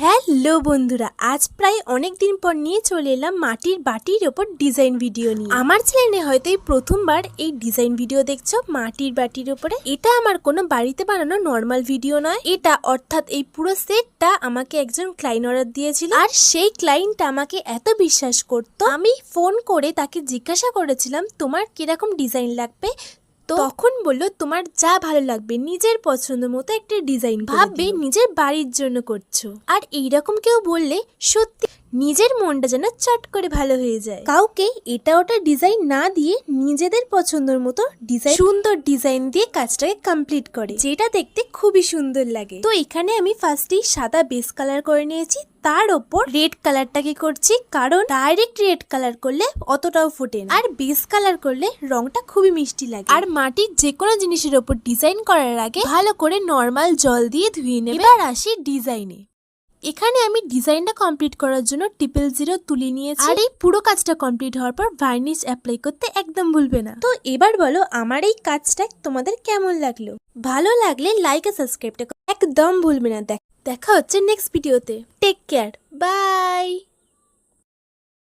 Hello বন্ধুরা, আজ প্রায় অনেক দিন পর নিয়ে চলে এলাম মাটির বাটির ওপর ডিজাইন ভিডিও নিয়ে। আমার চ্যানেলে হয়তো এই প্রথমবার এই ডিজাইন ভিডিও দেখছো মাটির বাটির ওপরে। এটা আমার কোনো বাড়িতে বানানো নর্মাল ভিডিও নয়, এটা অর্থাৎ এই পুরো সেটটা আমাকে একজন ক্লায়েন্ট অর্ডার দিয়েছিল। আর সেই ক্লায়েন্টটা আমাকে এত বিশ্বাস করতো, আমি ফোন করে তাকে জিজ্ঞাসা করেছিলাম তোমার কিরকম ডিজাইন লাগবে। তখন বললো তোমার যা ভালো লাগবে, নিজের পছন্দ মতো একটা ডিজাইন ভাববে নিজের বাড়ির জন্য করছো। আর এইরকম কেউ বললে সত্যি নিজের মনটা যেন চট করে ভালো হয়ে যায়। কাউকে এটা ওটা ডিজাইন না দিয়ে নিজেদের পছন্দের মতো ডিজাইন, সুন্দর ডিজাইন দিয়ে কাজটাকে কমপ্লিট করে, যেটা দেখতে খুবই সুন্দর লাগে। তো এখানে আমি ফার্স্টেই সাদা বেস কালার করে নিয়েছি, তার ওপর রেড কালারটাকে করছি, কারণ ডাইরেক্ট রেড কালার করলে অতটাও ফোটে না, আর বেস কালার করলে রংটা খুবই মিষ্টি লাগে। আর মাটির যে কোনো জিনিসের ওপর ডিজাইন করার আগে ভালো করে নর্মাল জল দিয়ে ধুয়ে নেবে। এবার আসি ডিজাইনে। এখানে আমি ডিজাইনটা কমপ্লিট করার জন্য 000 তুলে নিয়েছি। আর এই পুরো কাজটা কমপ্লিট হওয়ার পর ভার্নিশ অ্যাপ্লাই করতে একদম ভুলবে না। তো এবার বলো আমার এই কাজটা তোমাদের কেমন লাগলো? ভালো লাগলে লাইক আর সাবস্ক্রাইবটা একদম ভুলবে না। দেখা হচ্ছে নেক্সট ভিডিওতে। Take care, by.